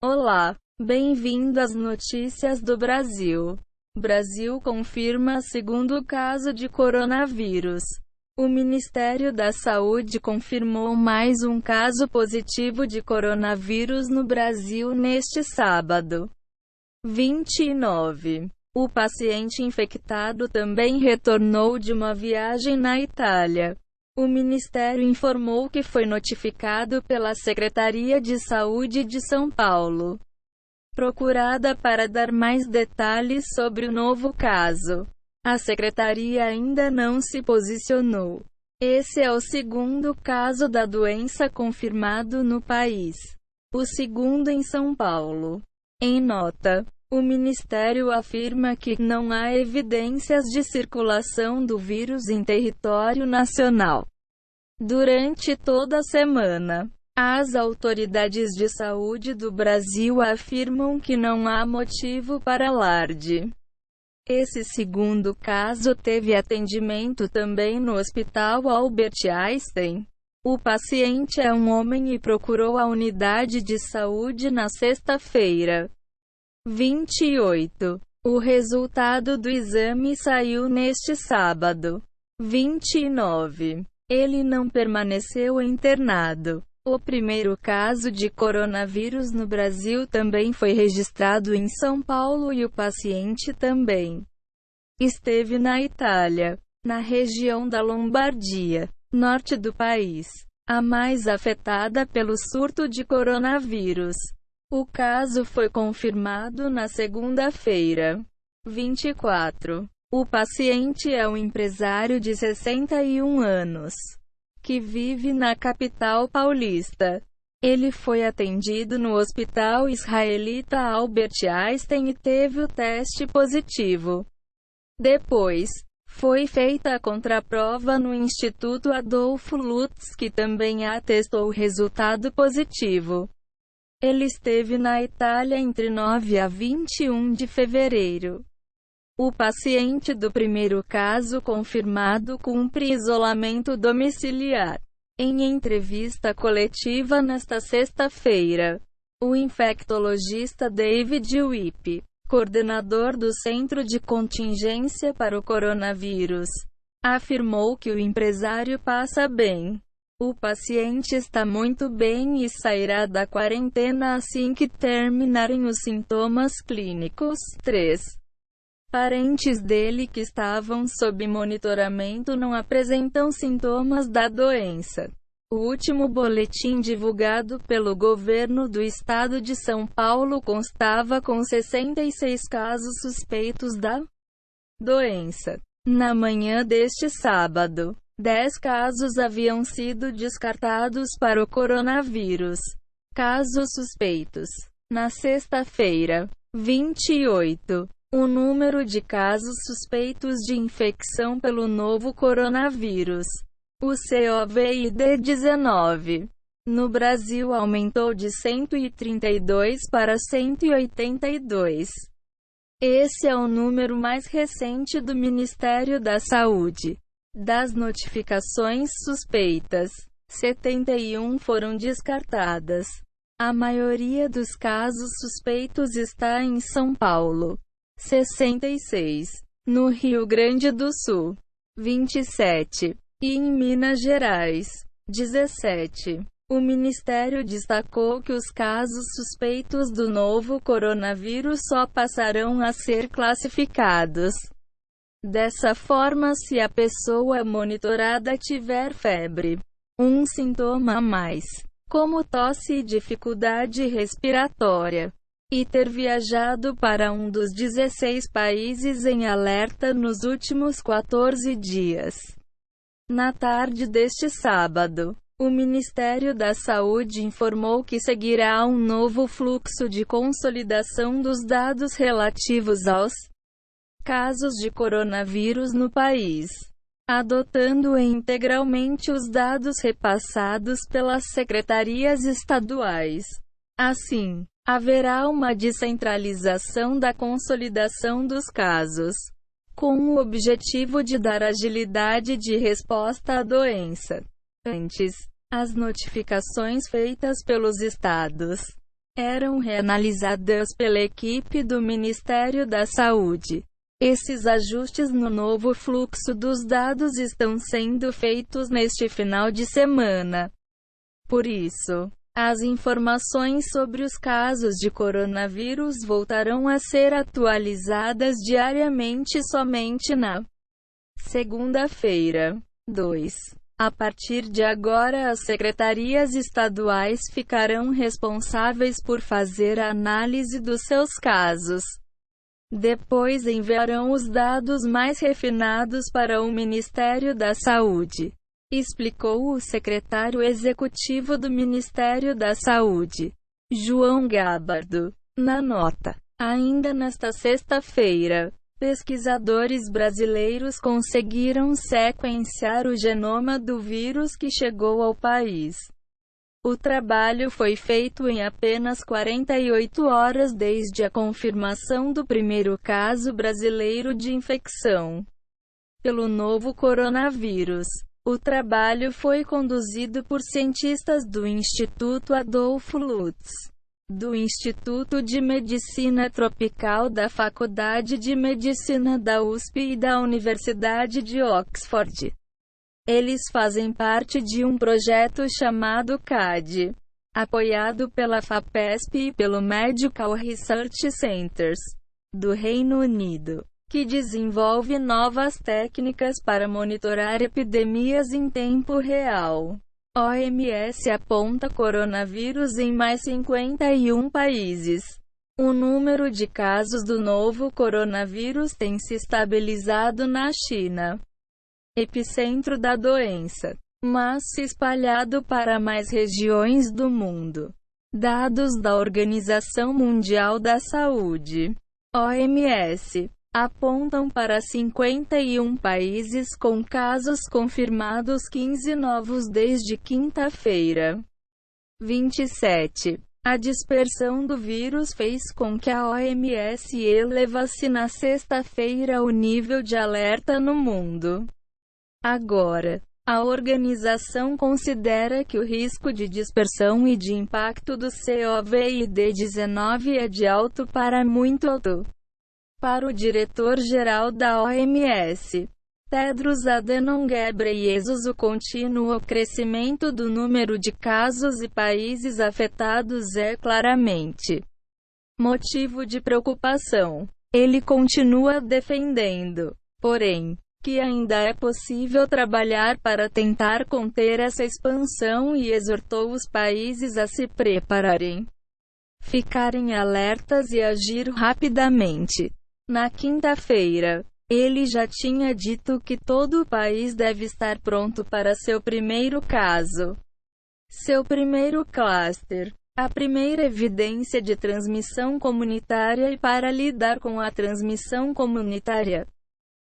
Olá, bem-vindo às notícias do Brasil. Brasil confirma segundo caso de coronavírus. O Ministério da Saúde confirmou mais um caso positivo de coronavírus no Brasil neste sábado, 29. O paciente infectado também retornou de uma viagem na Itália. O Ministério informou que foi notificado pela Secretaria de Saúde de São Paulo, procurada para dar mais detalhes sobre o novo caso. A Secretaria ainda não se posicionou. Esse é o segundo caso da doença confirmado no país, o segundo em São Paulo. Em nota, o Ministério afirma que não há evidências de circulação do vírus em território nacional. Durante toda a semana, as autoridades de saúde do Brasil afirmam que não há motivo para alarde. Esse segundo caso teve atendimento também no Hospital Albert Einstein. O paciente é um homem e procurou a unidade de saúde na sexta-feira, 28. O resultado do exame saiu neste sábado, 29. Ele não permaneceu internado. O primeiro caso de coronavírus no Brasil também foi registrado em São Paulo e o paciente também esteve na Itália, na região da Lombardia, norte do país, a mais afetada pelo surto de coronavírus. O caso foi confirmado na segunda-feira, 24. O paciente é um empresário de 61 anos, que vive na capital paulista. Ele foi atendido no Hospital Israelita Albert Einstein e teve o teste positivo. Depois, foi feita a contraprova no Instituto Adolfo Lutz, que também atestou o resultado positivo. Ele esteve na Itália entre 9 a 21 de fevereiro. O paciente do primeiro caso confirmado cumpre isolamento domiciliar. Em entrevista coletiva nesta sexta-feira, o infectologista David Wipp, coordenador do Centro de Contingência para o Coronavírus, afirmou que o empresário passa bem. O paciente está muito bem e sairá da quarentena assim que terminarem os sintomas clínicos. 3. Parentes dele que estavam sob monitoramento não apresentam sintomas da doença. O último boletim divulgado pelo governo do estado de São Paulo constava com 66 casos suspeitos da doença. Na manhã deste sábado, 10 casos haviam sido descartados para o coronavírus. Casos suspeitos. Na sexta-feira, 28. O número de casos suspeitos de infecção pelo novo coronavírus, o COVID-19, no Brasil aumentou de 132 para 182. Esse é o número mais recente do Ministério da Saúde. Das notificações suspeitas, 71 foram descartadas. A maioria dos casos suspeitos está em São Paulo, 66, no Rio Grande do Sul, 27, e em Minas Gerais, 17. O Ministério destacou que os casos suspeitos do novo coronavírus só passarão a ser classificados dessa forma se a pessoa monitorada tiver febre, um sintoma a mais, como tosse e dificuldade respiratória, e ter viajado para um dos 16 países em alerta nos últimos 14 dias. Na tarde deste sábado, o Ministério da Saúde informou que seguirá um novo fluxo de consolidação dos dados relativos aos casos de coronavírus no país, adotando integralmente os dados repassados pelas secretarias estaduais. Assim, haverá uma descentralização da consolidação dos casos, com o objetivo de dar agilidade de resposta à doença. Antes, as notificações feitas pelos estados eram reanalisadas pela equipe do Ministério da Saúde. Esses ajustes no novo fluxo dos dados estão sendo feitos neste final de semana. Por isso, as informações sobre os casos de coronavírus voltarão a ser atualizadas diariamente somente na segunda-feira. 2. A partir de agora, as secretarias estaduais ficarão responsáveis por fazer a análise dos seus casos. Depois enviarão os dados mais refinados para o Ministério da Saúde, explicou o secretário executivo do Ministério da Saúde, João Gabardo. Na nota, ainda nesta sexta-feira, pesquisadores brasileiros conseguiram sequenciar o genoma do vírus que chegou ao país. O trabalho foi feito em apenas 48 horas desde a confirmação do primeiro caso brasileiro de infecção pelo novo coronavírus. O trabalho foi conduzido por cientistas do Instituto Adolfo Lutz, do Instituto de Medicina Tropical da Faculdade de Medicina da USP e da Universidade de Oxford. Eles fazem parte de um projeto chamado CAD, apoiado pela FAPESP e pelo Medical Research Centers do Reino Unido, que desenvolve novas técnicas para monitorar epidemias em tempo real. OMS aponta coronavírus em mais 51 países. O número de casos do novo coronavírus tem se estabilizado na China, epicentro da doença, mas se espalhado para mais regiões do mundo. Dados da Organização Mundial da Saúde, OMS, apontam para 51 países com casos confirmados, 15 novos desde quinta-feira. 27. A dispersão do vírus fez com que a OMS elevasse na sexta-feira o nível de alerta no mundo. Agora, a organização considera que o risco de dispersão e de impacto do COVID-19 é de alto para muito alto. Para o diretor-geral da OMS, Tedros Adhanom Ghebreyesus, o contínuo crescimento do número de casos e países afetados é claramente motivo de preocupação. Ele continua defendendo, porém, que ainda é possível trabalhar para tentar conter essa expansão e exortou os países a se prepararem, ficarem alertas e agir rapidamente. Na quinta-feira, ele já tinha dito que todo o país deve estar pronto para seu primeiro caso, seu primeiro cluster, a primeira evidência de transmissão comunitária e para lidar com a transmissão comunitária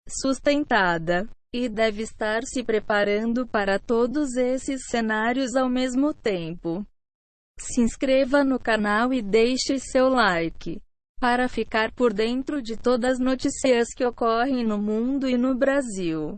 sustentada, e deve estar se preparando para todos esses cenários ao mesmo tempo. Se inscreva no canal e deixe seu like, para ficar por dentro de todas as notícias que ocorrem no mundo e no Brasil.